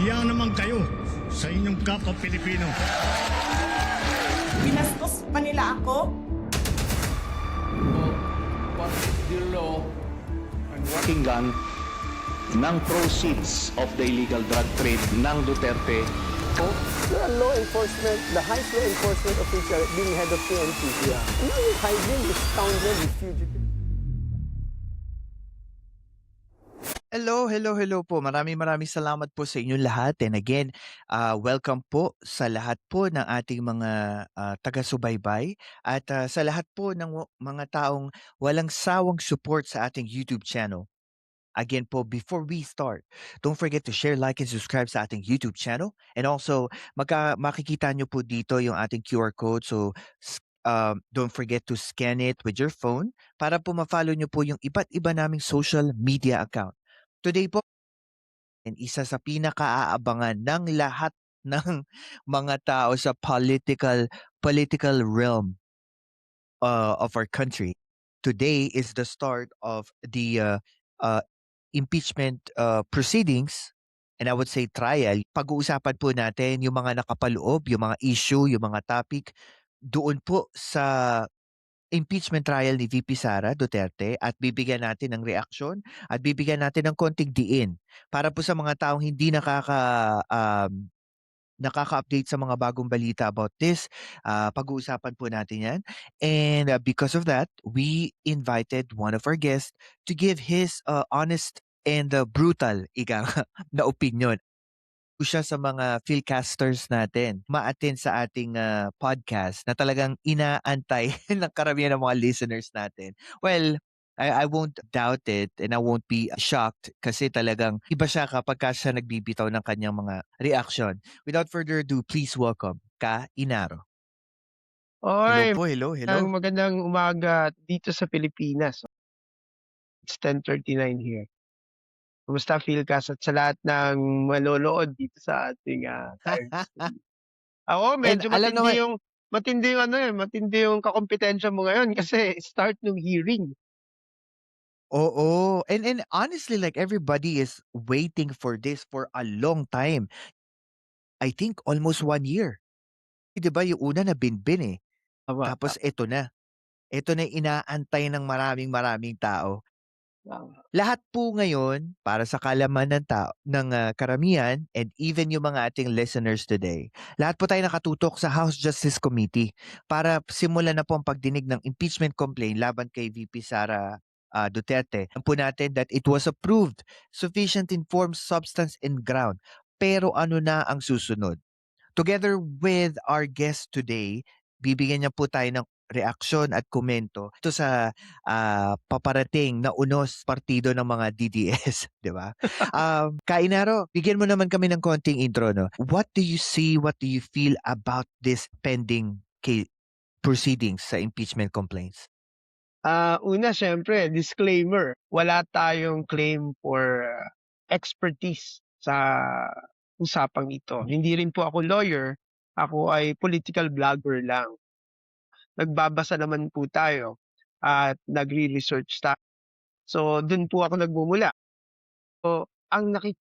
Hiya naman kayo sa inyong kapwa Pilipino. Binastos pa nila ako. What is the law and what Pakinggan ng proceeds of the illegal drug trade ng Duterte. The law enforcement, the highest law enforcement official being head of PNP. Yeah. And now you're hiding this scoundrel, this fugitive. Hello po. Maraming salamat po sa inyong lahat. And again, welcome po sa lahat po ng ating mga taga-subaybay at sa lahat po ng mga taong walang sawang support sa ating YouTube channel. Again po, before we start, don't forget to share, like, and subscribe sa ating YouTube channel. And also, makikita nyo po dito yung ating QR code. So, don't forget to scan it with your phone para po ma-follow nyo po yung iba't iba naming social media account. Today po, and isa sa pinaka-aabangan ng lahat ng mga tao sa political realm of our country. Today is the start of the impeachment proceedings, and I would say trial. Pag-uusapan po natin yung mga nakapaloob, yung mga issue, yung mga topic doon po sa impeachment trial ni VP Sara Duterte at bibigyan natin ng reaksyon at bibigyan natin ng konting diin para po sa mga taong hindi nakaka-update sa mga bagong balita about this. Pag-uusapan po natin yan. And because of that, we invited one of our guests to give his honest and brutal na opinion. Siya sa mga philcasters natin ma-attend sa ating podcast na talagang inaantay ng karamihan ng mga listeners natin. Well, I won't doubt it and I won't be shocked kasi talagang iba siya kapag siya nagbibitaw ng kanyang mga reaction. Without further ado, please welcome Ka Inaro. Oy, Hello. magandang umaga dito sa Pilipinas. It's 10:39 here. Kumusta, Philcast, at sa lahat ng manonood dito sa ating time stream? Ako, medyo alam naman, matindi yung kakompetensya mo ngayon kasi start ng hearing. oo. And honestly, like everybody is waiting for this for a long time. I think almost 1 year. 'Di ba yung una na binbin eh. Tama, Tapos ito na. Ito na yung inaantay ng maraming tao. tama. Lahat po ngayon, para sa kalaman ng tao, ng karamihan, and even yung mga ating listeners today, lahat po tayo nakatutok sa House Justice Committee para simulan na po ang pagdinig ng impeachment complaint laban kay VP Sara Duterte. Alam po natin that it was approved, sufficient in form, substance, and ground. Pero ano na ang susunod? Together with our guest today, bibigyan niya po tayo ng reaksyon at komento ito sa paparating na unos partido ng mga DDS, di ba? Kainaro, bigyan mo naman kami ng konting intro, no? What do you see, what do you feel about this pending proceedings sa impeachment complaints? Una, syempre, disclaimer, wala tayong claim for expertise sa usapang ito. Hindi rin po ako lawyer, ako ay political blogger lang. Nagbabasa naman po tayo at nagre-research tayo. So, dun po ako nagmumula. So,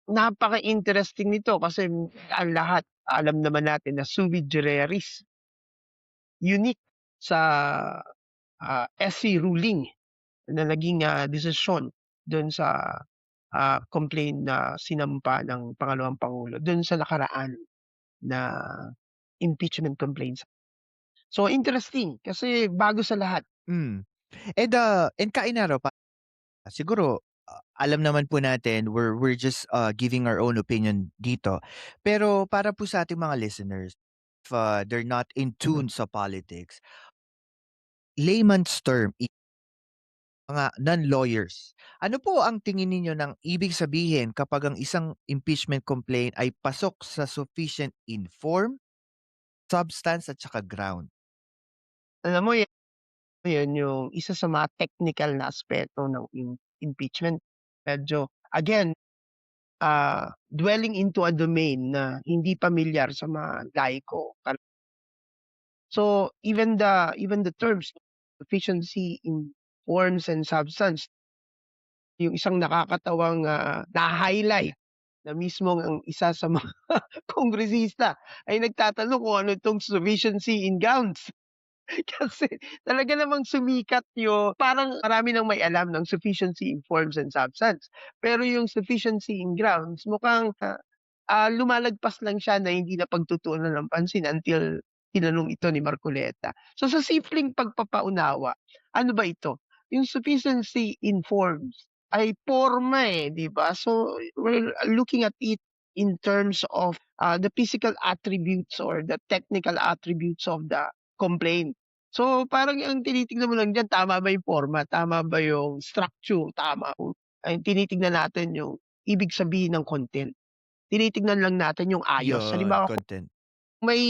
napaka-interesting nito kasi ang lahat, alam naman natin na sui generis, unique sa SC ruling na naging desisyon dun sa complaint na sinampa ng pangalawang pangulo dun sa nakaraan na impeachment complaints. So interesting kasi bago sa lahat. And Kainaro, siguro alam naman po natin we're just giving our own opinion dito. Pero para po sa ating mga listeners, if they're not in tune sa politics, layman's term, mga non-lawyers, ano po ang tingin ninyo ng ibig sabihin kapag ang isang impeachment complaint ay pasok sa sufficient in form, substance at saka ground? Alam mo yan yung isa sa mga technical na aspeto ng impeachment. Medyo again, dwelling into a domain na hindi pamilyar sa mga laiko. So even the terms sufficiency in forms and substance, yung isang nakakatawang na-highlight na mismong ang isa sa mga kongresista ay nagtatanong kung ano itong sufficiency in grounds. Kasi talaga namang sumikat yung parang marami nang may alam ng sufficiency in forms and substance. Pero yung sufficiency in grounds mukhang, lumalagpas lang siya na hindi napagtutuunan ng pansin until tinanong ito ni Marcoleta. So sa simpleng pagpapaunawa, ano ba ito? Yung sufficiency in forms ay porma, 'di ba? So we're looking at it in terms of, the physical attributes or the technical attributes of the complaint. So parang ang tinitignan mo lang diyan, tama ba yung forma, tama ba yung structure, tama kung ay tinitignan natin yung ibig sabihin ng content. Tinitignan lang natin yung ayos. Yun, Halimbawa, kung content. may,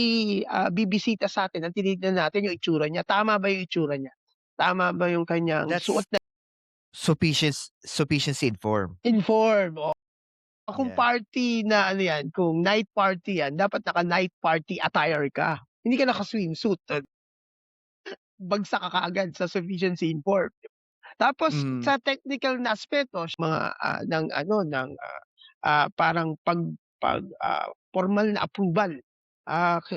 bibisita sa'tin ang tinitignan natin yung itsura niya, tama ba yung itsura niya? Tama ba yung kanyang That's suot na sufficiency in form. uniform, o kung Yeah. party na ano 'yan, kung night party 'yan, dapat naka-night party attire ka. Hindi ka naka-swimsuit, bagsak ka kaagad sa sufficiency in form. Tapos Mhm. sa technical na aspeto mga, ng ano, ng, parang formal na approval,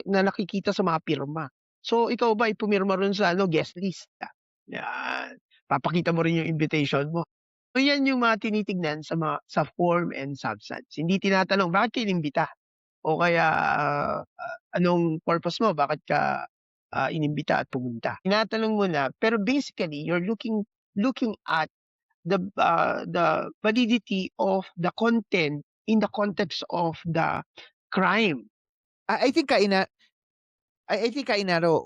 na nakikita sa mga pirma. So ikaw ba ay pumirma ro'n sa ano, guest list, 'yan. Papakita mo rin yung invitation mo. So yan yung mga tinitignan sa form and substance. Hindi tinatanong, "Bakit ka inimbita?" O kaya, "Anong purpose mo? Bakit ka, inimbita at pumunta?" Tinatanong mo na, pero basically you're looking at the validity of the content in the context of the crime. I think I think Kainaro,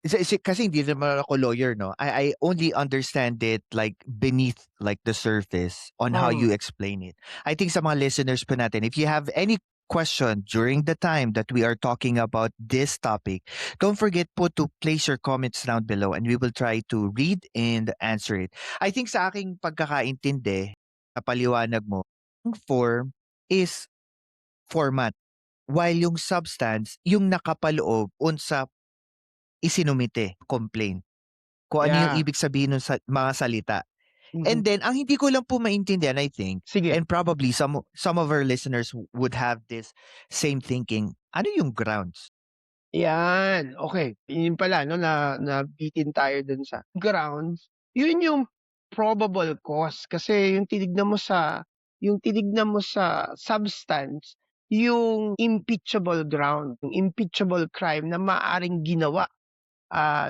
kasi hindi naman ako lawyer, no? I only understand it like beneath like the surface on how Hmm. you explain it. I think sa mga listeners po natin, if you have any question during the time that we are talking about this topic, don't forget po to place your comments down below and we will try to read and answer it. I think sa aking pagkakaintindi, na paliwanag mo, ang form is format. While yung substance, yung nakapaloob unsa isinumite, complaint. Kung ano yung Yeah. ibig sabihin nun sa mga salita. And Mhm. then, ang hindi ko lang po maintindihan, I think, Sige. and probably some of our listeners would have this same thinking, ano yung grounds? Yan, okey. Yun pala 'no, nabitin tayo dun sa grounds. Yun yung probable cause kasi yung tinignan mo sa substance, yung impeachable ground, yung impeachable crime na maaaring ginawa,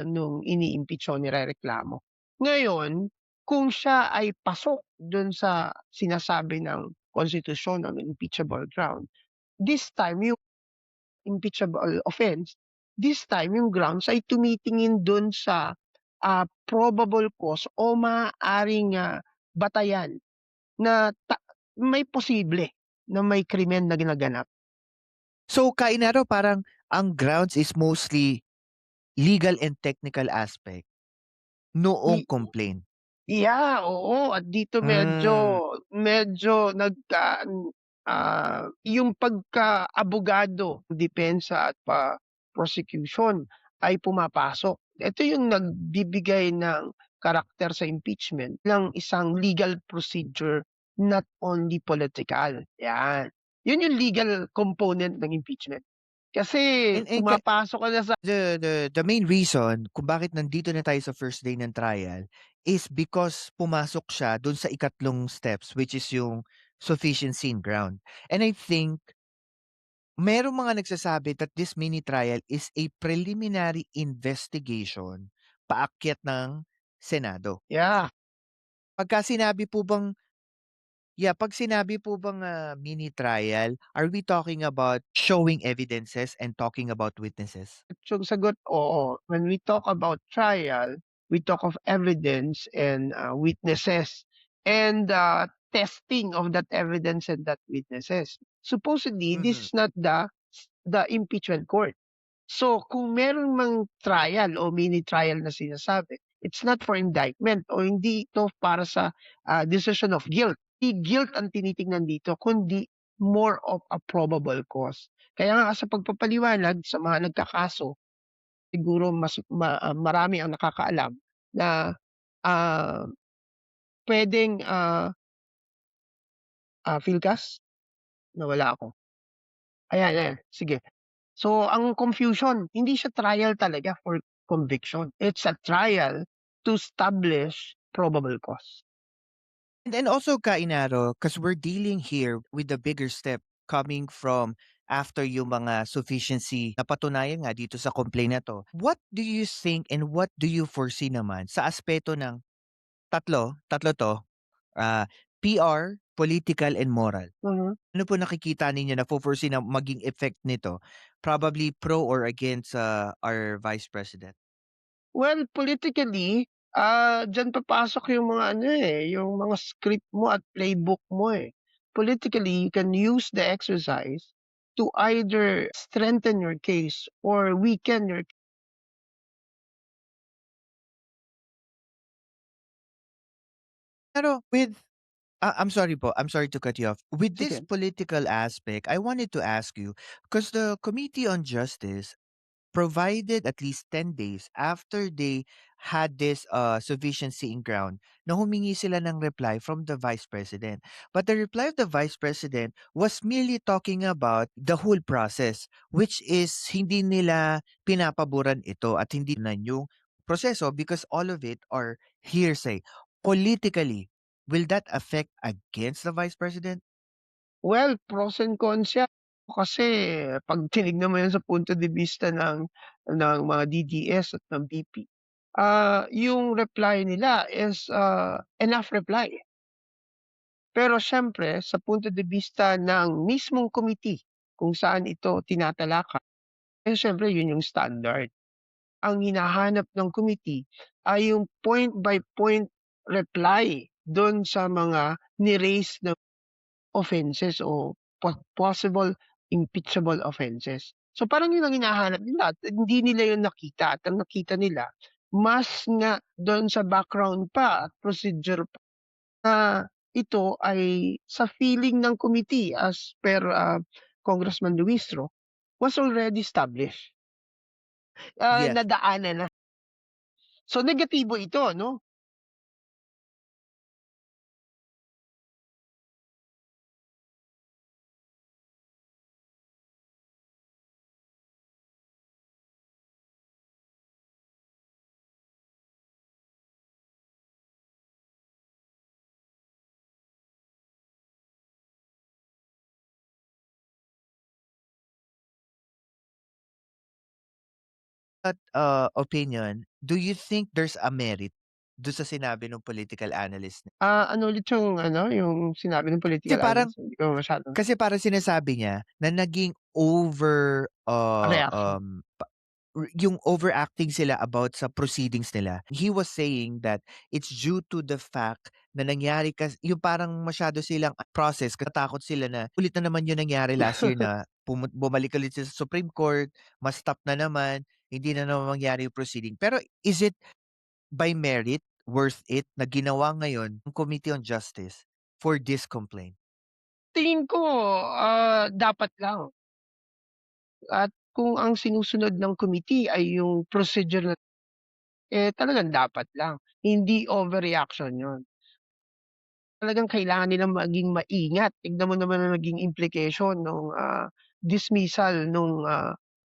nung ini-impeach o nirereklamo. Ngayon, kung siya ay pasok dun sa sinasabi ng konstitusyon ng impeachable ground, this time yung impeachable offense, this time yung grounds ay tumitingin dun sa, probable cause o maaaring, batayan na may posible na may krimen na ginaganap. So, Kainaro, parang ang grounds is mostly legal and technical aspect noong I complaint. Yeah, oo, at dito medyo Mm. medyo yung pagka-abogado, depensa at prosecution ay pumapasok. Ito yung nagbibigay ng karakter sa impeachment ng isang legal procedure, not only political, 'yan. Yun yung legal component ng impeachment. Kasi And pumapasok ka na sa the main reason kung bakit nandito na tayo sa first day ng trial is because pumasok siya dun sa ikatlong steps, which is yung sufficiency in ground. And I think merong mga nagsasabi that this mini trial is a preliminary investigation paakyat ng Senado. yeah. Pagka sinabi po bang pag sinabi po bang, mini trial, are we talking about showing evidences and talking about witnesses? Yung sagot, oo. When we talk about trial, we talk of evidence and, witnesses and, testing of that evidence and that witnesses. Supposedly, this Mhm. is not the impeachment court. So, kung meron mang trial o mini trial na sinasabi, it's not for indictment o hindi ito para sa, decision of guilt. Hindi guilt ang tinitingnan dito kundi more of a probable cause. Kaya nga sa pagpapaliwanag sa mga nagkakaso, siguro marami ang nakakaalam na, ah, puwedeng, PhilCas? nawala ako. Ayan, ayan, sige. So, ang confusion, hindi siya trial talaga for conviction. It's a trial to establish probable cause. And then also, Kainaro, because we're dealing here with the bigger step coming from after yung mga sufficiency na patunayan nga dito sa complaint na to. What do you think and what do you foresee naman sa aspeto ng tatlo to, ah, PR, political, and moral? Mhm. Ano po nakikita ninyo na foresee na maging effect nito? Probably pro or against our Vice President? Well, politically, diyan papasok yung mga ano, yung mga script mo at playbook mo, eh. Politically, you can use the exercise to either strengthen your case or weaken your. Pero with I'm sorry po, I'm sorry to cut you off. With this Sige. political aspect, I wanted to ask you, because the Committee on Justice provided at least 10 days after they had this sufficiency in ground na humingi sila ng reply from the Vice President. But the reply of the Vice President was merely talking about the whole process, which is hindi nila pinapaboran ito at hindi na yung proseso because all of it are hearsay. Politically, will that affect against the Vice President? Well, pros and cons yan. Kasi 'pag tinignan mo yan sa punto de vista ng mga DDS at ng BP, yung reply nila is, enough reply. Pero siyempre sa punto de vista ng mismong committee kung saan ito tinatalakay, eh, siyempre yun yung standard. Ang hinahanap ng committee ay yung point by point reply dun sa mga ni-raise na offenses o possible impeachable offenses. So parang yun ang hinahanap nila at hindi nila yun nakita at ang nakita nila mas nga dun sa background pa at procedure pa na ito ay sa feeling ng committee as per, Congressman Luistro was already established, Yes. nadaanan na. So negatibo ito 'no? That opinion, do you think there's a merit do sa sinabi ng political analyst? Ano ulit yung ano, yung sinabi ng Kasi political parang analyst, hindi ko masyadong kasi parang sinasabi niya na naging over, reaction. yung overacting sila about sa proceedings nila. He was saying that it's due to the fact na nangyari yung parang masyado silang process, katakot sila na ulit na naman yung nangyari last year na bumalik ulit sila sa Supreme Court, ma-stop na naman, hindi na naman mangyari yung proceeding. Pero is it by merit, worth it na ginawa ngayon ng Committee on Justice for this complaint? Tingin ko, dapat lang at kung ang sinusunod ng committee ay yung procedure na talagang dapat lang, hindi overreaction yun. Talagang kailangan nilang maging maingat. Tignan mo naman ang naging implication nung, dismissal nung,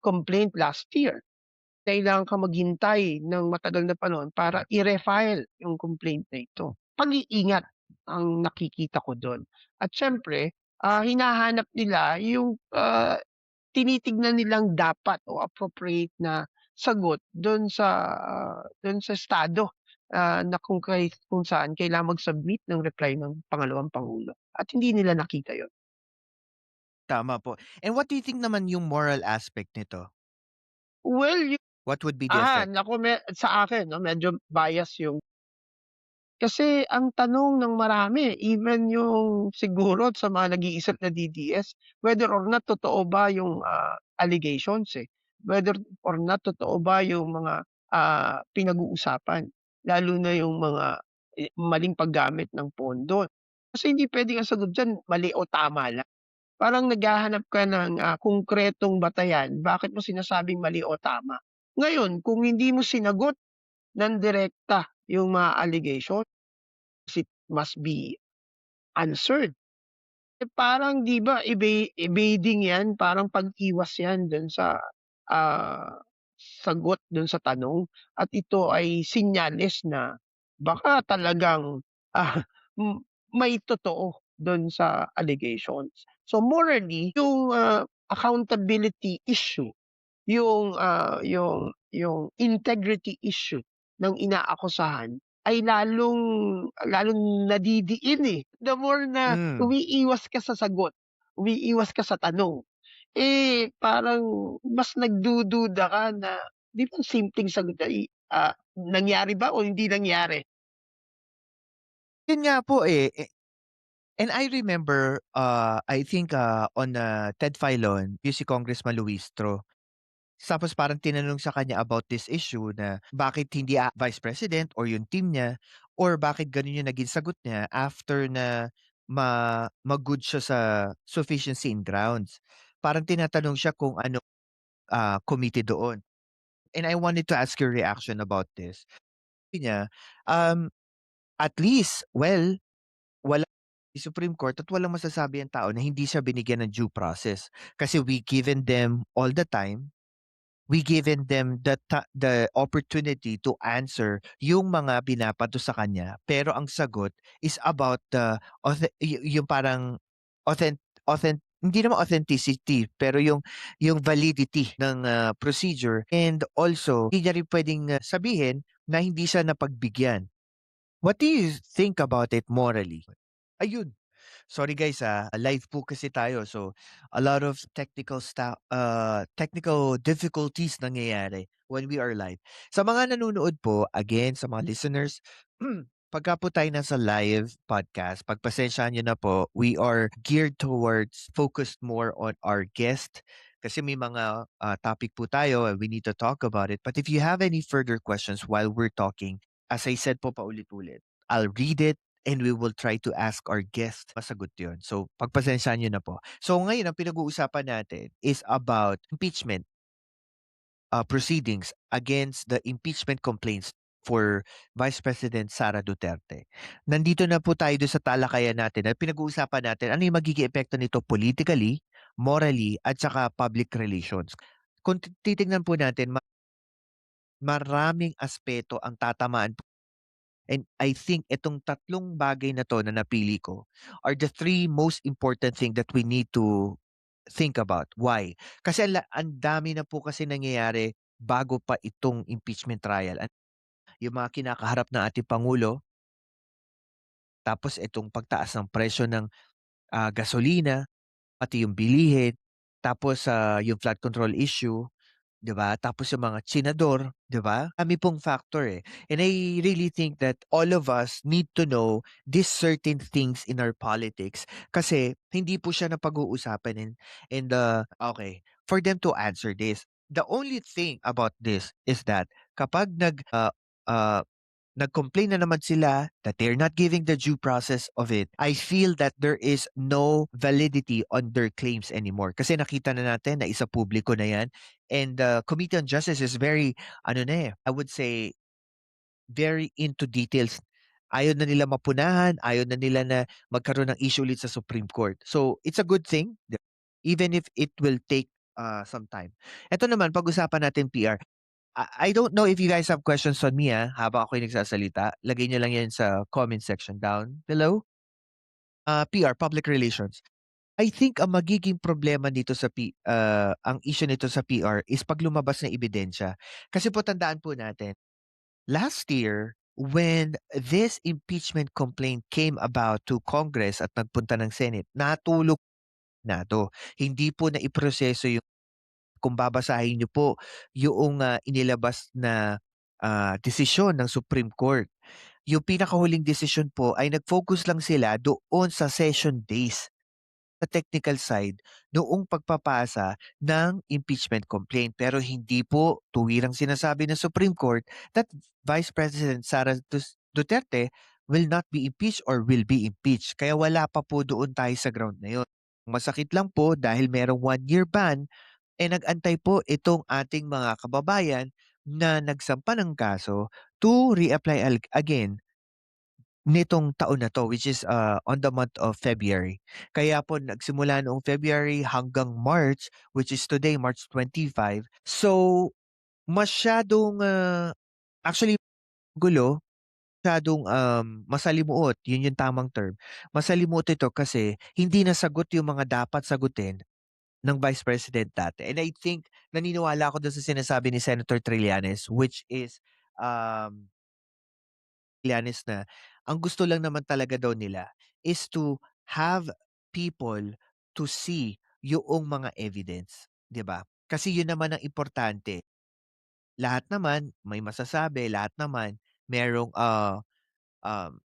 complaint last year. Kailangan kang maghintay ng matagal na panahon para i-refile yung complaint na ito. Pag-iingat ang nakikita ko dun. At siyempre, hinahanap nila yung, tinitignan nilang dapat o appropriate na sagot dun sa estado, na kung saan kailangang mag-submit ng reply ng pangalawang pangulo at hindi nila nakita yun. Tama po. And what do you think naman yung moral aspect nito? Well, What would be the effect? naku sa akin 'no, medyo bias yung kasi ang tanong ng marami, even yung siguro sa mga nag-iisip na DDS, whether or not totoo ba yung, allegations, eh. Whether or not totoo ba yung mga, pinag-uusapan. Lalo na yung mga, maling paggamit ng pondo. Kasi hindi puwedeng ang sagot diyan mali o tama lang. Parang naghahanap ka ng, konkretong batayan, bakit mo sinasabing mali o tama. Ngayon kung hindi mo sinagot ng direkta yung mga allegation, it must be answered. Parang 'di ba evading 'yan, parang pag-iwas 'yan dun sa, sagot dun sa tanong at ito ay senyales na baka talagang, ah, hmm, may totoo dun sa allegations. So morally yung, accountability issue, yung integrity issue ng inaakusahan ay lalong nadidiin, eh. The more na Hmm. umiiwas ka sa sagot, umiiwas ka sa tanong, eh, parang mas nagdududa ka na 'di ba simpleng sagot ay, nangyari ba o hindi nangyari? Yun nga po, eh, and I remember, I think, on, Ted Filon, yung si Congressman Luistro. Tapos parang tinanong sa kanya about this issue na bakit hindi, Vice President or yung team niya or bakit gano'n yung naging sagot niya after na ma-good siya sa sufficiency in grounds. Parang tinatanong siya kung ano, committee doon. And I wanted to ask your reaction about this. Sabi niya, um, at least, well, wala yung Supreme Court at walang masasabi ang tao na hindi siya binigyan ng due process. Kasi we given them all the time. We given them the opportunity to answer yung mga binabato sa kanya, pero ang sagot is about the yung parang authen hindi naman authenticity, pero yung validity ng, procedure and also hindi niya rin puwedeng, sabihin na hindi siya napagbigyan. What do you think about it morally? Ayun. Sorry guys, live po kasi tayo so a lot of technical difficulties nangyayari when we are live. Sa mga nanonood po, again sa mga listeners, pagka po tayo nasa live podcast, pagpasensyahan niyo na po, we are geared towards focused more on our guest kasi may mga topic po tayo and we need to talk about it. But if you have any further questions while we're talking, as I said po paulit-ulit, I'll read it and we will try to ask our guest masagot yun. So, pagpasensyahan nyo na po. So, ngayon, ang pinag-uusapan natin is about impeachment proceedings against the impeachment complaints for Vice President Sara Duterte. Nandito na po tayo doon sa talakayan natin at pinag-uusapan natin ano yung magiging epekto nito politically, morally, at saka public relations. Kung titignan po natin, maraming aspeto ang tatamaan. And I think itong tatlong bagay na 'to na napili ko are the three most important thing that we need to think about. Why? Kasi ang dami na po kasi nangyayari bago pa itong impeachment trial. Yung mga kinakaharap ng ating pangulo, tapos itong pagtaas ng presyo ng, gasolina, pati yung bilihin, tapos, yung flood control issue. 'Di ba? Tapos yung mga tsenador, 'di ba? Dami pong factor, eh. And I really think that all of us need to know these certain things in our politics kasi hindi po siya napag-uusapan okay, for them to answer this. The only thing about this is that kapag uh, nag-complain na naman sila that they're not giving the due process of it. I feel that there is no validity on their claims anymore. Kasi nakita na natin na isa publiko na yan. And the Committee on Justice is very, ano na eh, I would say, very into details. Ayaw na nila mapunahan, ayaw na nila na magkaroon ng issue ulit sa Supreme Court. So, it's a good thing, even if it will take some time. Ito naman, pag-usapan natin PR. I don't know if you guys have questions on me, habang ako'y nagsasalita. Lagay niyo lang 'yan sa comment section down below. PR, public relations. I think ang magiging problema dito ang issue nito sa PR is 'pag lumabas na ebidensya. Kasi po tandaan po natin, last year when this impeachment complaint came about to Congress at nagpunta ng Senate, natulog na 'to. Hindi po naiproseso yung kung babasahin niyo po yung inilabas na, desisyon ng Supreme Court. Yung pinakahuling desisyon po ay nag-focus lang sila doon sa session days, sa technical side noong pagpapasa ng impeachment complaint. Pero hindi po tuwirang sinasabi ng Supreme Court that Vice President Sara Duterte will not be impeached or will be impeached. Kaya wala pa po doon tayo sa ground na yun. Masakit lang po dahil merong 1-year ban nag-antay po itong ating mga kababayan na nagsampa ng kaso to reapply again nitong taon na 'to, which is, on the month of February. Kaya po nagsimula noong February hanggang March, which is today, March 25. So, masyadong, actually gulo, masyadong, masalimuot, yun yung tamang term. Masalimuot ito kasi hindi nasagot yung mga dapat sagutin ng Vice President dati. And I think naniniwala ako dun sa sinasabi ni Senator Trillanes, which is, Trillanes, na ang gusto lang naman talaga daw nila is to have people to see yung mga evidence, 'di ba? Kasi yun naman ang importante. Lahat naman may masasabi, lahat naman merong,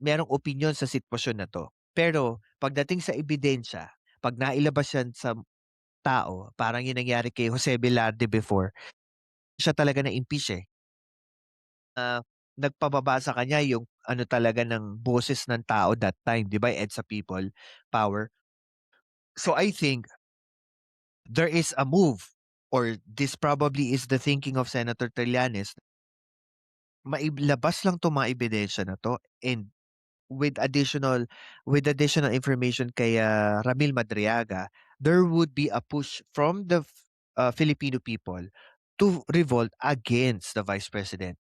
merong opinyon sa sitwasyon na 'to. Pero pagdating sa ebidensya, 'pag nailabas yan sa tao, parang yung nangyari kay Jose Velarde before, siya talaga na-impeach, eh. Ah, Nagpababa sa kanya yung ano talaga ng boses ng tao that time, 'di ba, EDSA people power. So I think there is a move, or this probably is the thinking of Senator Trillanes, mailabas lang 'tong mga ebidensya na 'to, and with additional information kay, Ramil Madriaga, there would be a push from the Filipino people to revolt against the Vice President.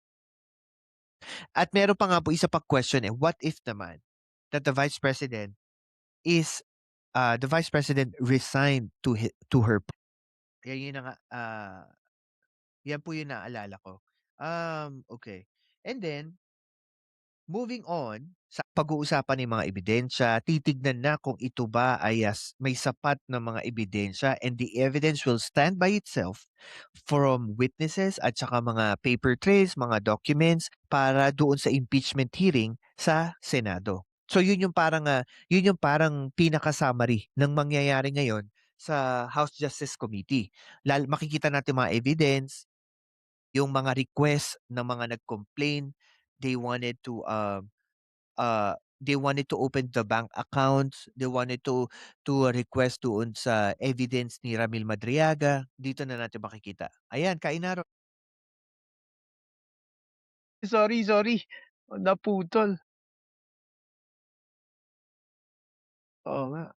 At meron pa nga po isa pang question, eh, what if naman that the Vice President resigned to her. Yan yun na nga, yan po yung naalala ko. Okay. And then moving on sa pag-uusapan ng mga ebidensya, titignan na kung ito ba ay, may sapat na mga ebidensya, and the evidence will stand by itself from witnesses at saka mga paper trails, mga documents para doon sa impeachment hearing sa Senado. So yun yung parang pinaka-summary ng mangyayari ngayon sa House Justice Committee. Makikita natin mga evidence, yung mga request ng mga nag-complain. They wanted to, they wanted to open the bank accounts. They wanted to request doon sa evidence ni Ramil Madriaga. Dito na natin makikita. Ayan, Kainaro. Sorry, naputol. Oo nga.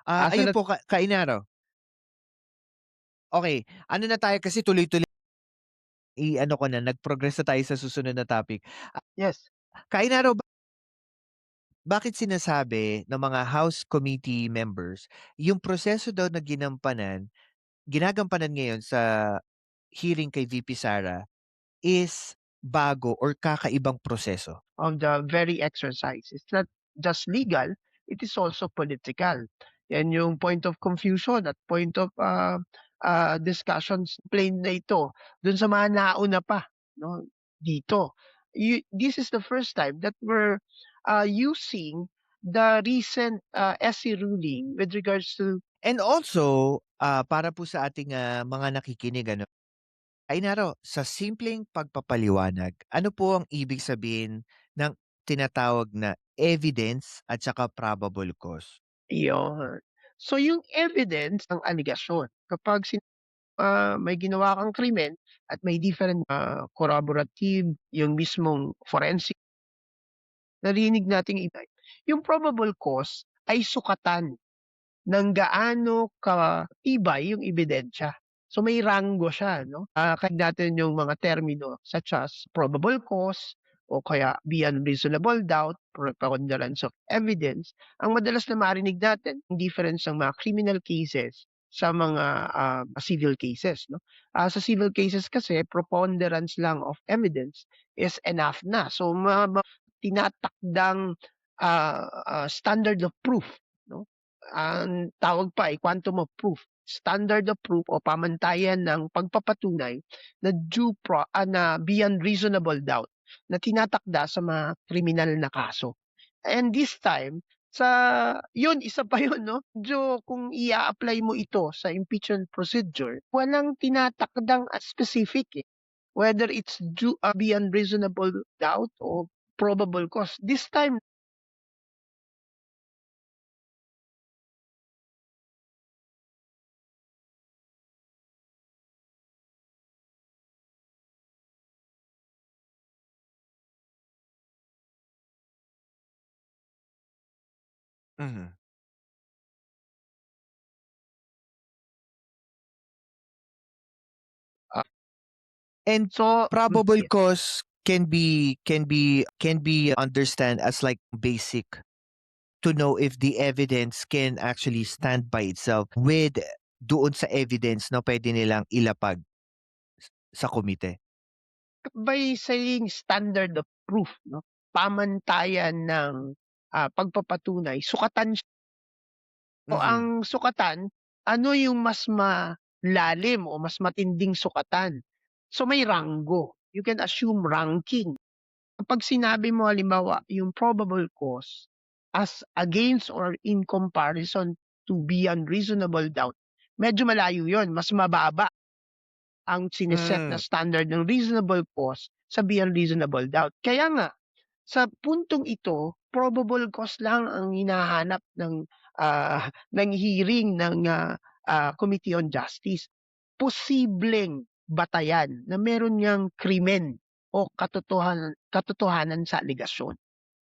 Asan Ayun na po, Kainaro. Okay, ano na tayo kasi tuloy-tuloy, i-ano ko na, nag-progress na tayo sa susunod na topic. yes. Kainaro, bakit sinasabi ng mga House Committee members yung proseso daw na ginagampanan ngayon sa hearing kay VP Sara is bago or kakaibang proseso? Of the very exercise. It's not just legal, it is also political. Yan yung point of confusion at point of discussions plain na ito dun sa mga nauna pa, no, dito. This is the first time that we're using the recent SC ruling with regards to And also, para po sa ating, mga nakikinig, ano, Ainaro, sa simpleng pagpapaliwanag, ano po ang ibig sabihin ng tinatawag na evidence at saka probable cause? iyon. So yung evidence ng aligasyon kapag may ginawa kang krimen at may different corroborative, yung mismong forensic, narinig nating iba. Yung probable cause ay sukatan ng gaano katibay yung ebidensya. So may ranggo siya, no? Kahit natin yung mga termino such as probable cause o kaya beyond reasonable doubt, preponderance of evidence, ang madalas na marinig natin, yung difference ng mga criminal cases sa mga civil cases, no? Sa civil cases kasi, preponderance lang of evidence is enough na. So, tinatakdang standard of proof, no? Ang tawag pa ay quantum of proof. Standard of proof o pamantayan ng pagpapatunay na na beyond reasonable doubt na tinatakda sa mga kriminal na kaso. And this time, yun, isa pa yun, no? Medyo kung i-apply mo ito sa impeachment procedure, walang tinatakdang specific, eh. Whether it's beyond reasonable doubt o probable cause. This time, Mhm. Ah, And so probable yes. cause can be understand as like basic to know if the evidence can actually stand by itself with doon sa evidence na pwede nilang ilapag sa komite. By saying standard of proof, 'no, pamantayan ng, pagpapatunay, sukatan siya. O Mhm. ang sukatan, ano yung mas malalim o mas matinding sukatan? So may ranggo, you can assume ranking. Kapag sinabi mo halimbawa yung probable cause as against or in comparison to beyond reasonable doubt, medyo malayo yun, mas mababa ang sine-set na Hmm. standard ng reasonable cause sa beyond reasonable doubt. Kaya nga, sa puntong ito, probable cause lang ang hinahanap ng hearing ng, Committee on Justice. Posibleng batayan na meron niyang krimen o katotohanan sa aligasyon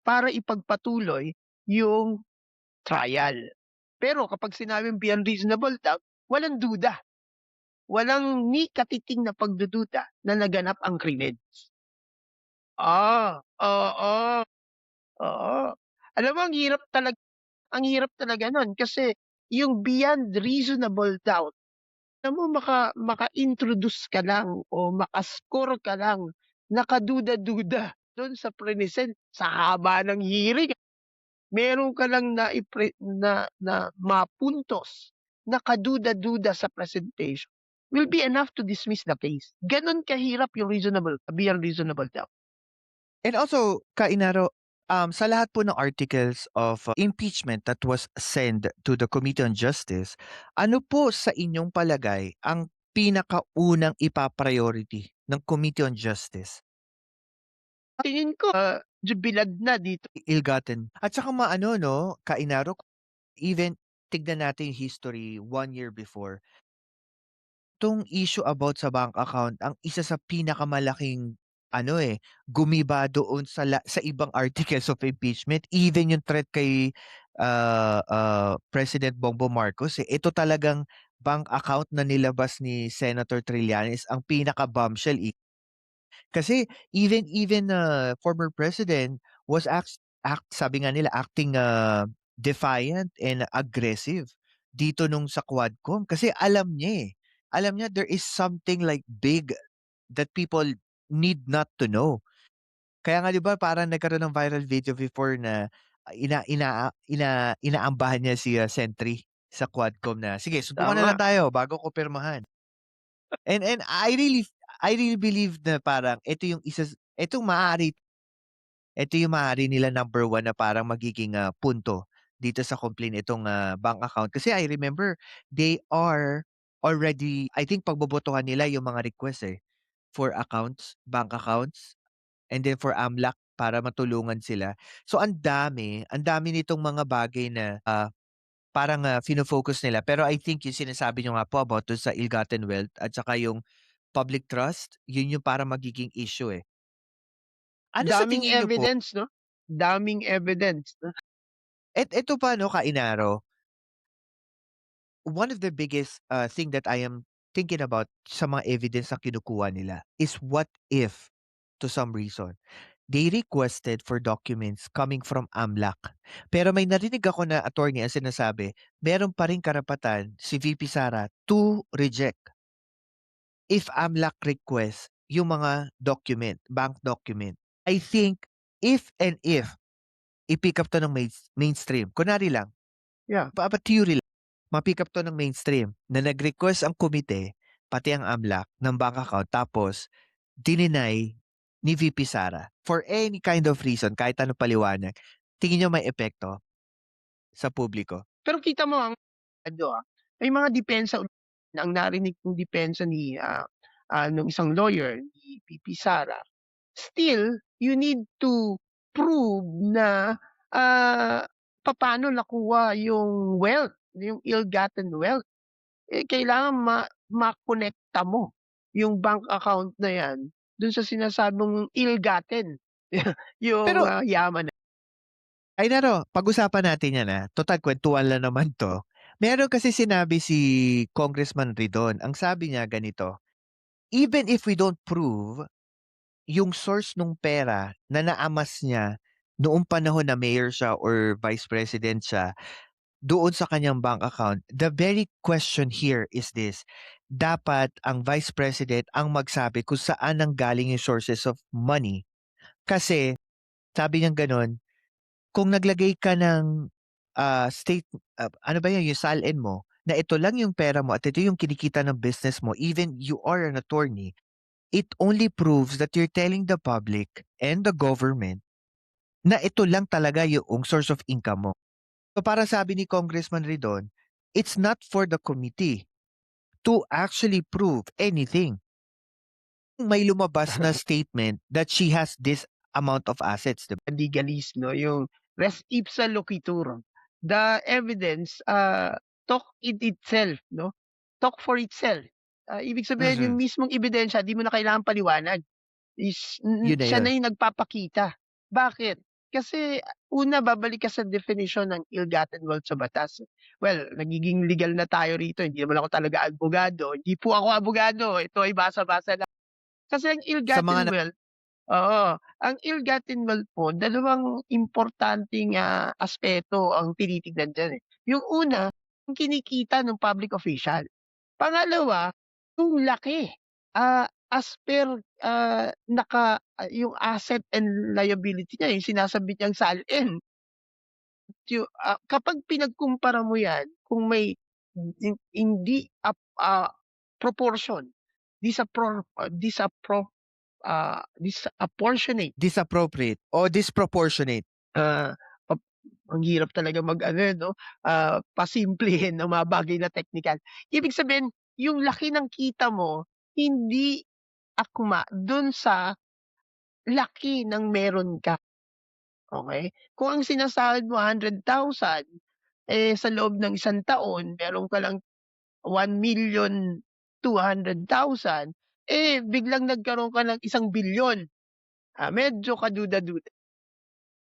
para ipagpatuloy yung trial. Pero kapag sinabing beyond reasonable doubt, walang duda, walang ni katiting na pagdududa na naganap ang krimen. Oo, oo. Alam mo ang hirap talaga nun kasi yung beyond reasonable doubt, alam mo maka-introduce ka lang o maka-score ka lang, nakaduda-duda dun sa present sa haba ng hearing, meron ka lang na mapuntos, nakaduda-duda sa presentation, will be enough to dismiss the case. Ganon kahirap yung beyond reasonable doubt. And also, Kainaro, sa lahat po ng articles of impeachment that was sent to the Committee on Justice, ano po sa inyong palagay ang pinakaunang ipa-priority ng Committee on Justice? Tingin ko, jubilad na dito. Ill-gotten. At saka maano 'no, Kainaro, even tignan natin yung history 1 year before, 'tong issue about sa bank account ang isa sa pinakamalaking ano, gumiba doon sa ibang articles of impeachment, even yung threat kay, President Bongbong Marcos, eh. Ito talagang bank account na nilabas ni Senator Trillanes ang pinaka-bombshell, kasi even, former president was sabi nga nila acting, defiant and aggressive dito nung sa Quadcom kasi alam niya, Alam niya there is something like big that people need not to know. Kaya nga 'di ba parang nagkaroon ng viral video before na inaambahan niya si, Sentry sa Quadcom na, "Sige suntukan na Tama. lang tayo bago ko pirmahan." And I really believe na parang ito yung maaari nila number one na parang magiging, punto dito sa complaint itong, bank account. Kasi I remember they are already I think pagbobotohan nila yung mga request, for accounts, bank accounts, and then for AMLAC para matulungan sila. So ang dami nitong mga bagay na, parang, fino-focus nila. Pero I think yung sinasabi niyo nga po about dun sa ill-gotten wealth at saka yung public trust, yun yung parang magiging issue, eh. Ano sa Daming tingin niyo po evidence 'no, daming evidence 'no. eto pa 'no, Kainaro, one of the biggest, thing that I am thinking about sa mga evidence na kinukuha nila is what if, to some reason, they requested for documents coming from AMLAC. Pero may narinig ako na attorney ang sinasabi, meron pa ring karapatan si VP Sara to reject if AMLAC requests yung mga document, bank document. I think if i-pick up 'to ng mainstream, kunwari lang, Yeah. theory lang, ma-pick up 'to ng mainstream na nag-request ang komite, pati ang AMLAC ng bank account tapos dininay ni VP Sara for any kind of reason, kahit anong paliwanag, tingin niyo may epekto sa publiko? Pero kita mo may mga depensa ang narinig kong depensa nung isang lawyer, ni VP Sara. Still, you need to prove na, papaano nakuha yung wealth, yung ill-gotten wealth. Kailangan makonekta mo yung bank account na yan dun sa sinasabi mong ill-gotten, yung, Pero yaman. Ay naro, pag-usapan natin 'yan, total kuwentuhan lang naman 'to. Meron kasi sinabi si Congressman Ridon, ang sabi niya ganito, "Even if we don't prove yung source nung pera na naamas niya noong panahon na mayor siya or vice president siya doon sa kanyang bank account, the very question here is this, dapat ang vice president ang magsabi kung saan nanggaling yung sources of money." Kasi sabi niyang gano'n, kung naglagay ka ng, ano ba 'yan, yung SALN mo, na ito lang yung pera mo at ito yung kinikita ng business mo, even you are an attorney, it only proves that you're telling the public and the government na ito lang talaga yung source of income mo. So parang sabi ni Congressman Ridon, it's not for the committee to actually prove anything. May lumabas na statement that she has this amount of assets, 'di ba? Legalese, no? Yung res ipsa loquitur. The evidence talk it itself, no? Talk for itself. Ibig sabihin yung Mhm. mismong ebidensya di mo na kailangang paliwanag. Yun na Siya yun. na yung nagpapakita. Bakit? Kasi una babalik ka sa definition ng ill-gotten wealth sa batas. Well, nagiging legal na tayo rito, hindi naman ako talaga abogado. Hindi po ako abogado, ito ay basa-basa lang. Kasi ang Sa mga ill-gotten na wealth Oo, ang ill-gotten wealth po dalawang importanteng, aspeto ang tinitignan diyan, eh. Yung una, yung kinikita ng public official. Pangalawa, yung laki, as per, yung asset and liability niya, yung sinasabit niyang SALN. Kapag pinagkumpara mo 'yan, kung may hindi proportion, disapportionate. disappropriate o disproportionate. Ah, pap ang hirap talaga mag-ano, eh, 'no, pasimplehin ng mga bagay na teknikal. Ibig sabihin, yung laki ng kita mo hindi akma dun sa laki ng meron ka, okey? Kung ang sinasahod mo 100,000, eh, sa loob ng isang taon meron ka lang 1,200,000, eh, biglang nagkaroon ka ng 1,000,000,000, medyo kaduda-duda.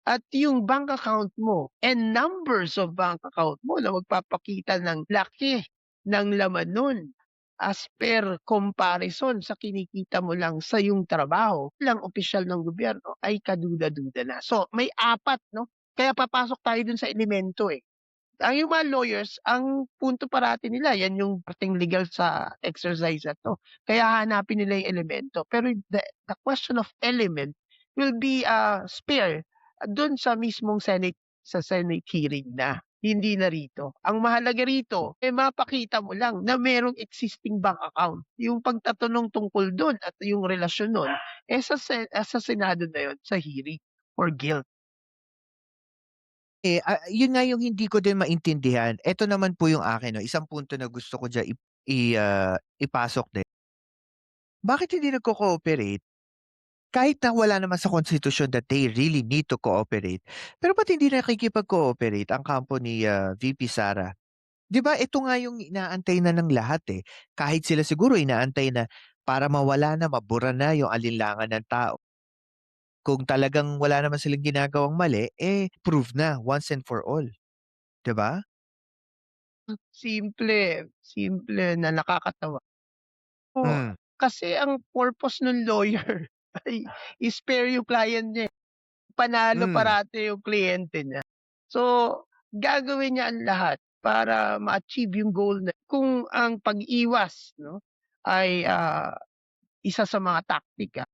At yung bank account mo and numbers of bank account mo na magpapakita ng laki ng laman nun as per comparison sa kinikita mo lang sa iyong trabaho bilang opisyal ng gobyerno ay kaduda-duda na. So, may apat 'no, kaya papasok tayo dun sa elemento, eh. Yung mga lawyers, ang punto parati nila yan yung parteng legal sa exercise na 'to, kaya hahanapin nila yung elemento. Pero the question of element will be, spare dun sa mismong Senate hearing na, hindi na rito. Ang mahalaga rito, eh, mapakita mo lang na merong existing bank account. Yung pagtatanong tungkol dun at yung relasyon nun, eh, sa Senado na yun, sa hearing for guilt. Yun nga yung hindi ko din maintindihan. Eto naman po yung akin 'no, isang punto na gusto ko diyan ipasok din. Bakit hindi nagko-cooperate? Kahit na wala naman sa konstitusyon that they really need to cooperate, pero ba't hindi nakikipag-cooperate ang kampo ni, VP Sara? 'Di ba ito nga yung inaantay na ng lahat, eh. Kahit sila siguro inaantay na para mawala na, mabura na yung alinlangan ng tao. Kung talagang wala naman silang ginagawang mali, eh, prove na once and for all, 'di ba? Simple, simple na nakakatawa. Oo, Hmm, kasi ang purpose ng lawyer ay i-spare yung client niya, eh, panalo hmm. parati yung kliyente niya. So, gagawin niya ang lahat para ma-achieve yung goal na kung ang pag-iwas 'no, ay, isa sa mga taktika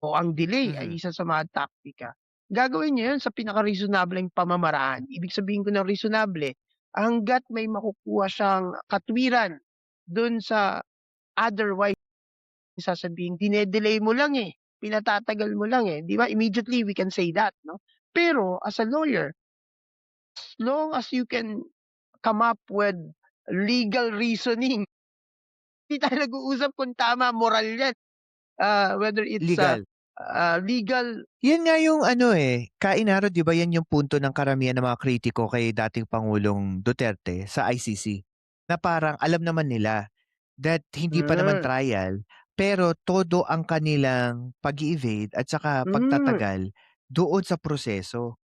o ang delay ay Mhm. isa sa mga taktika, gagawin niya yun sa pinaka-reasonableng pamamaraan. Ibig sabihin ko ng reasonable, hangga't may makukuha siyang katwiran dun sa otherwise sasabihin dine-delay mo lang, eh, pinatatagal mo lang, eh, 'di ba? Immediately we can say that 'no. Pero as a lawyer, as long as you can come up with legal reasoning, hindi tayo nag-uusap kung tama, moral 'yan, whether it's, Legal. legal. Yan nga yung ano, eh, kainaro 'di ba yan yung punto ng karamihan ng mga kritiko kay dating Pangulong Duterte sa ICC, na parang alam naman nila that hindi pa naman Hmm, trial, pero todo ang kanilang pag evade at saka hmm, pagtatagal doon sa proseso.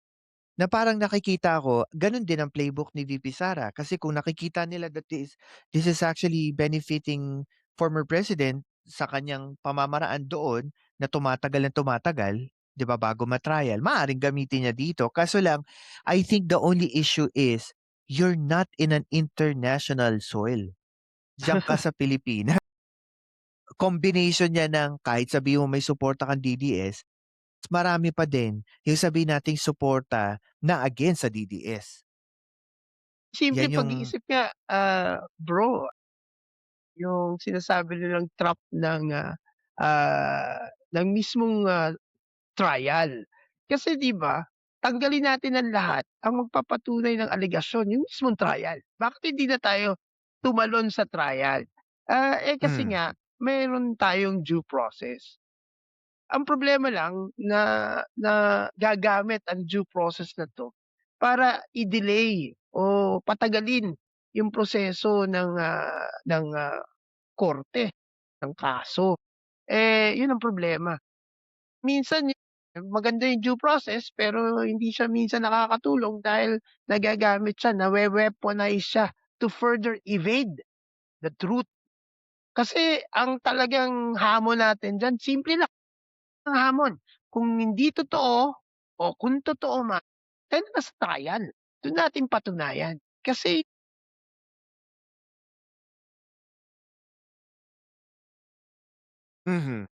Na parang nakikita ko gano'n din ang playbook ni VP Sara kasi kung nakikita nila that this is actually benefiting former president sa kanyang pamamaraan doon na tumatagal, 'di ba, bago ma-trial, maaaring gamitin niya dito. Kaso lang, I think the only issue is you're not in an international soil. Diyan ka sa Pilipinas. Combination niya ng kahit sabihin mo may suporta kang DDS, marami pa din yung sabihin nating suporta na against sa DDS. Simple Yan yung pag-iisip nga, bro, yung sinasabi nilang trap ng mismong, trial. Kasi 'di ba, tanggalin natin ang lahat, ang magpapatunay ng alegasyon yung mismong trial. Bakit hindi na tayo tumalon sa trial? Kasi hmm, nga meron tayong due process. Ang problema lang na gagamit ang due process na 'to para i-delay o patagalin yung proseso ng korte, ng kaso. Yun ang problema. Minsan maganda yung due process pero hindi siya minsan nakakatulong dahil nagagamit siya, nawe-weaponize siya to further evade the truth. Kasi ang talagang hamon natin diyan simple lang ang hamon, kung hindi totoo o kung totoo man, kailan na sa trial. Dun natin patunayan. Kasi mhm.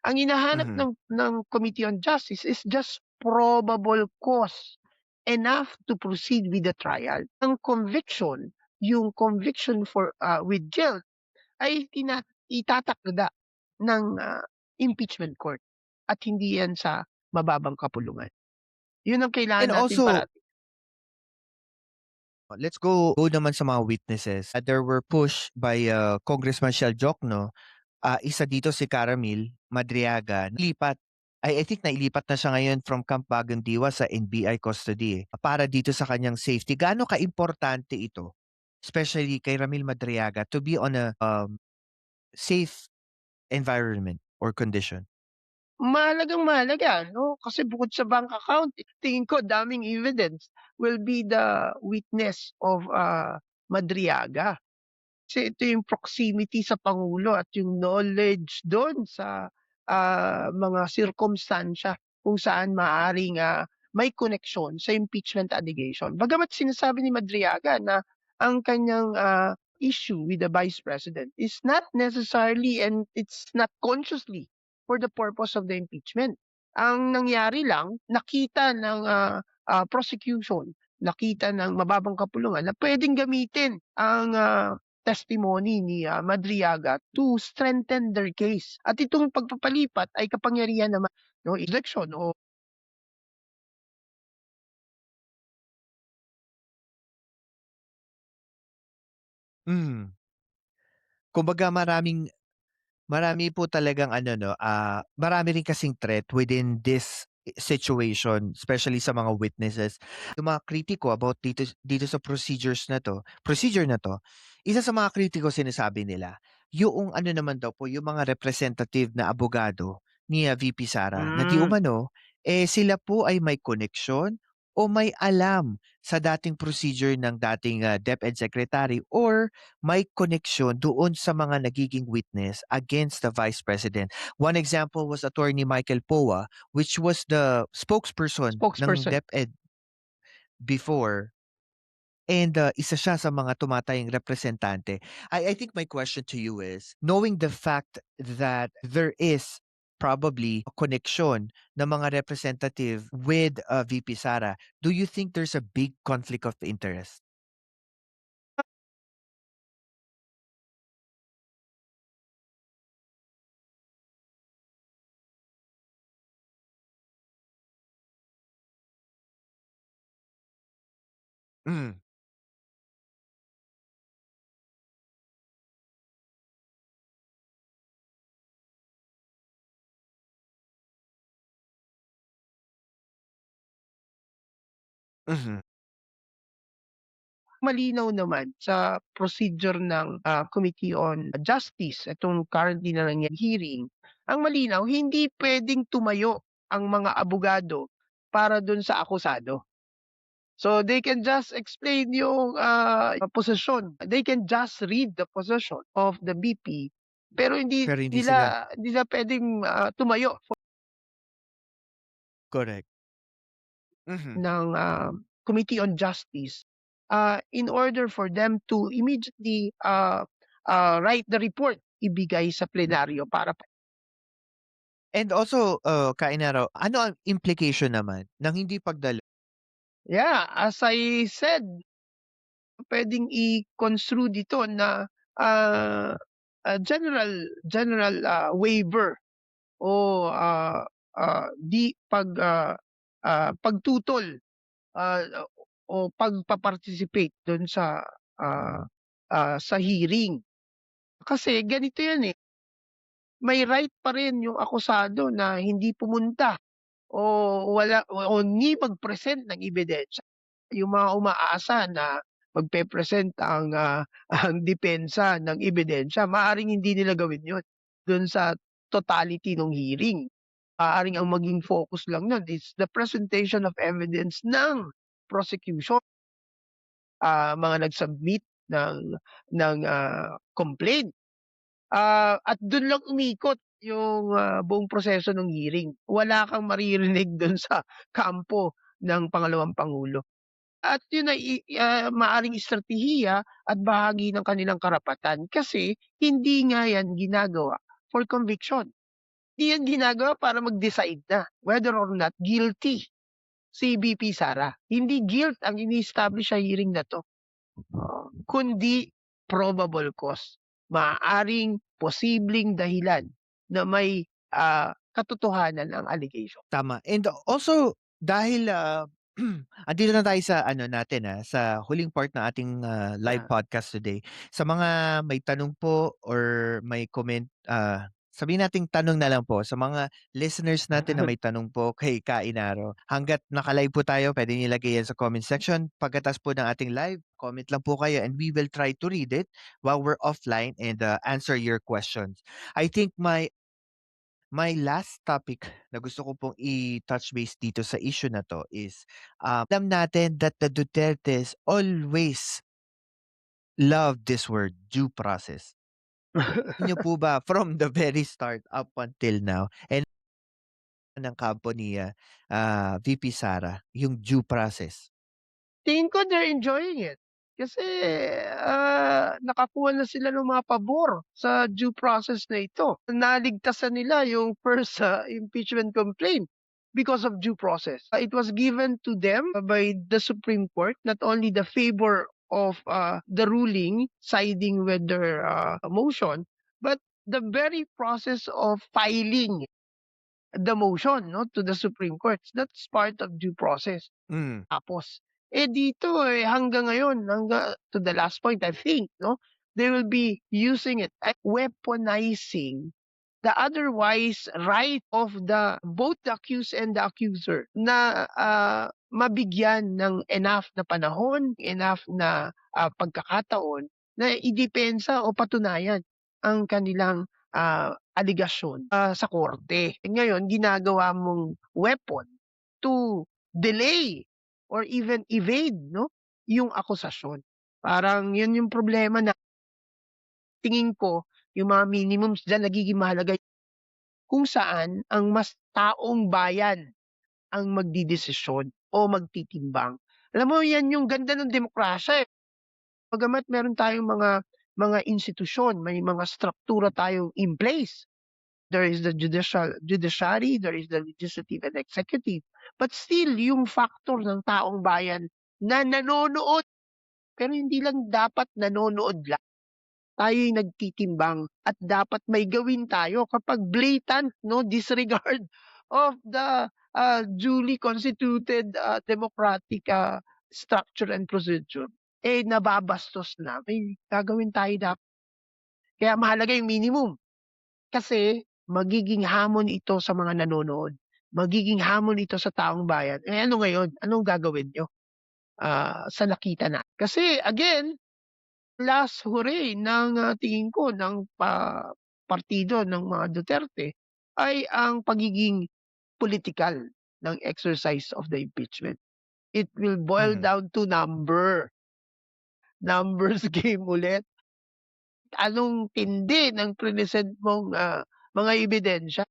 ang hinahanap Mhm. ng Committee on Justice is just probable cause enough to proceed with the trial. Ang conviction, yung conviction with guilt ay itatakda ng, impeachment court at hindi yan sa mababang kapulungan. Yun ang And kailangan natin also, parati. let's go naman sa mga witnesses. There were push by Congressman Shell Jokno. Isa dito si Caramil Madriaga, I think nailipat na siya ngayon from Camp Bagong Diwa sa NBI custody, para dito sa kanyang safety. Gaano kaimportante ito, especially kay Ramil Madriaga, to be on a safe environment or condition? Mahalagang-mahalaga 'no, kasi bukod sa bank account, tingin ko daming evidence will be the witness of, Madriaga. Kasi ito yung proximity sa pangulo at yung knowledge dun sa, mga sirkumstansya kung saan maaaring, may koneksyon sa impeachment allegation. Bagamat sinasabi ni Madriaga na ang kanyang, issue with the Vice President is not necessarily and it's not consciously for the purpose of the impeachment. Ang nangyari lang, nakita ng, prosecution, nakita ng mababang kapulungan na puwedeng gamitin ang, testimony ni, Madriaga to strengthen their case. At itong pagpapalipat ay kapangyarihan naman 'no, eleksyon o Hmm, kumbaga marami po talagang ano 'no, marami rin kasing threat within this situation, especially sa mga witnesses. Yung mga kritiko about dito sa procedure na 'to, isa sa mga kritiko sinasabi nila, yung ano naman daw po, yung mga representative na abogado ni, VP Sara na di hmm, umano, sila po ay may koneksyon o may alam sa dating procedure ng dating, DepEd secretary or may koneksyon doon sa mga nagiging witness against the Vice President. One example was Attorney Michael Poa, which was the spokesperson ng spokesperson. DepEd before, and isa siya sa mga tumatayong representante. I think my question to you is, knowing the fact that there is probably a connection ng mga representative with VP Sara, do you think there's a big conflict of interest? Mm, Mhm. Malinaw naman sa procedure ng, Committee on Justice, itong currently na hearing, ang malinaw hindi puwedeng tumayo ang mga abogado para dun sa akusado. So, they can just explain yung, posisyon. They can just read the position of the BP, pero hindi Pero hindi sila nila puwedeng, tumayo correct. Mhm. ng, Committee on Justice, in order for them to immediately, write the report, ibigay sa plenaryo para And also, Kainaraw, ano ang implication naman ng hindi pagdalo? yeah, as I said, puwedeng i-construe dito na, ah, general, waiver o, pagtutol, ah, o pagpa-participate dun sa hearing. Kasi ganito yan, eh, may right pa rin yung akusado na hindi pumunta o ni mag-present ng ebidensya. Yung mga umaasa na magpe-present ang, ang depensa ng ebidensya, maaaring hindi nila gawin yun dun sa totality ng hearing. Maaaring ang maging focus lang nun is the presentation of evidence ng prosecution, mga nag-submit ng complaint. At dun lang umikot yung, buong proseso ng hearing. Wala kang maririnig dun sa kampo ng pangalawang pangulo. At yun ay maaaring estratehiya at bahagi ng kanilang karapatan kasi hindi nga yan ginagawa for conviction. Hindi yan ginagawa para mag-decide na whether or not guilty si BP Sara. Hindi guilt ang ini-establish sa hearing na 'to, kundi probable cause. Maaaring posibleng dahilan na may, katotohanan ang allegation. Tama. And also, dahil, andito na tayo sa ano natin, sa huling part ng ating, live Yeah. podcast today. Sa mga may tanong po or may comment, sabihin nating tanong na lang po sa mga listeners natin na may tanong po kay Kainaro. Hangga't naka-live po tayo, puwede niyo ilagay yan sa comment section. Pagkatapos po ng ating live, comment lang po kayo and we will try to read it while we're offline and, answer your questions. I think my last topic na gusto ko pong i-touch base dito sa issue na 'to is, alam natin that the Dutertes always love this word, due process. Niyo po ba from the very start up until now and ng kampo ni, VP Sara, yung due process? Tingin ko they're enjoying it. Kasi, nakakuha na sila ng mga pabor sa due process na ito. Naligtasan nila yung first, impeachment complaint because of due process. It was given to them by the Supreme Court, not only the favor of, the ruling siding with their, motion, but the very process of filing the motion 'no, to the Supreme Court. That's part of due process. Hmm, Tapos, dito, hanggang ngayon, to the last point I think 'no, they will be using it at weaponizing the otherwise right of both the accused and the accuser na, mabigyan ng enough na panahon, enough na, pagkakataon na idepensa o patunayan ang kanilang, aligasyon, sa korte. Ngayon ginagawa mong weapon to delay or even evade 'no, yung akusasyon. Parang yun yung problema na tingin ko yung mga minimums diyan nagiging mahalaga kung saan ang mas taong bayan ang magdedesisyon o magtitimbang. Alam mo yan yung ganda ng demokrasya, eh. Bagamat meron tayong mga institusyon, may mga struktura tayong in place. There is the judiciary, there is the legislative and executive. But still, yung factor ng taong bayan na nanonood, pero hindi lang dapat nanonood lang. Tayo'y nagtitimbang at dapat may gawin tayo kapag blatant 'no, disregard of the, duly constituted, democratic, structure and procedure, nababastos na. May gagawin tayo kaya mahalaga yung minimum. Kasi magiging hamon ito sa mga nanonood, magiging hamon ito sa taong bayan. Ano ngayon, anong gagawin niyo? sa nakita na. Kasi again, last hurray ng, tingin ko ng partido ng mga Duterte ay ang pagiging political ng exercise of the impeachment. It will boil Mhm. down to numbers game ulit. Anong tindi ng prinesent mong, mga ebidensya,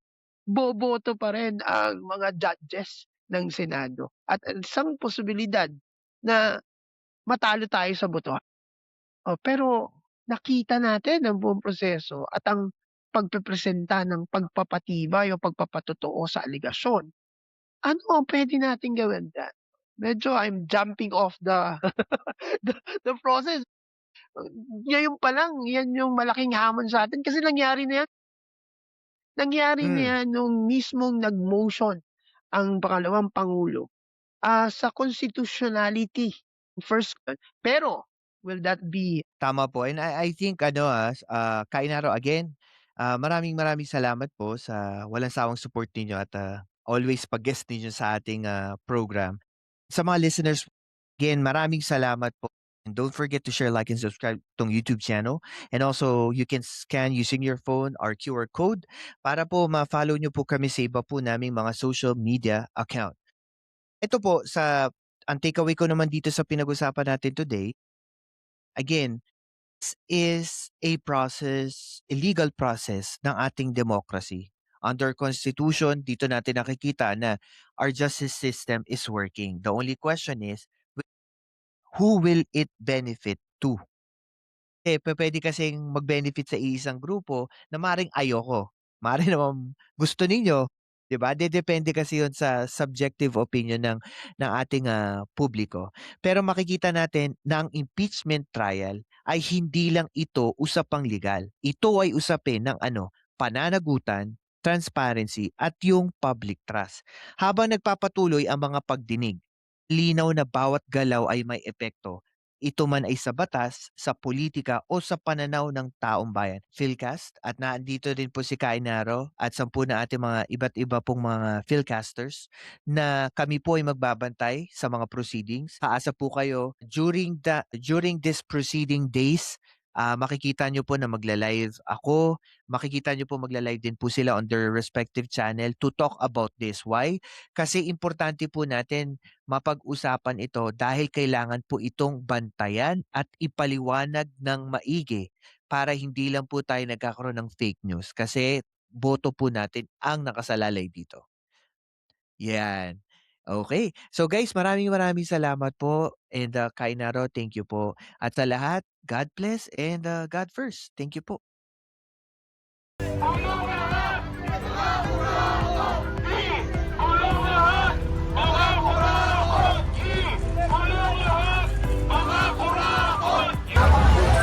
boboto pa rin ang mga judges ng Senado at ang isang posibilidad na matalo tayo sa botohan. Oh, pero nakita natin ang buong proseso at ang pagpepresenta ng pagpapatibay o pagpapatotoo sa aligasyon. Ano ang puwede nating gawin diyan? Medyo I'm jumping off the the the process. Ngayon pa lang, yan yung malaking hamon sa'tin kasi nangyari na Hmm. yan nung mismong nag-motion ang pangalawang pangulo, sa constitutionality first pero will that be Tama po and I think ano, Kainaro again, maraming maraming salamat po sa walang sawang support ninyo at, always pag-guest ninyo sa ating, program. Sa mga listeners, again maraming salamat po and don't forget to share, like, and subscribe 'tong YouTube channel and also you can scan using your phone our QR code para po ma-follow niyo po kami sa iba po naming mga social media account. Ito po ang takeaway ko naman dito sa pinag-usapan natin today, again, this is a legal process ng ating democracy. Under Constitution, dito natin nakikita na our justice system is working. The only question is, who will it benefit to? Pupuwede kasing mag-benefit sa iisang grupo na maaaring ayoko. Maaari namang gusto ninyo, 'di ba? Dedepende kasi 'yun sa subjective opinion ng ating, publiko. Pero makikita natin na ang impeachment trial ay hindi lang ito usapang legal. Ito ay usapin ng ano, pananagutan, transparency at yung public trust. Habang nagpapatuloy ang mga pagdinig, linaw na bawat galaw ay may epekto, ito man ay sa batas, sa politika o sa pananaw ng taong bayan. Philcast at nandito din po si Kainaro at 10 na ating mga iba't iba pong mga Philcasters na kami po ay magbabantay sa mga proceedings. Aasa po kayo during this proceeding days, makikita nyo po na magla-live ako, makikita nyo po magla-live din po sila on their respective channel to talk about this. Why? Kasi importante po natin mapag-usapan ito dahil kailangan po itong bantayan at ipaliwanag ng maigi para hindi lang po tayo nagkakaroon ng fake news kasi boto po natin ang nakasalalay dito. Yan. Okay. So guys, maraming maraming salamat po and, Kainaro, thank you po. At sa lahat, God bless and, God first. Thank you po.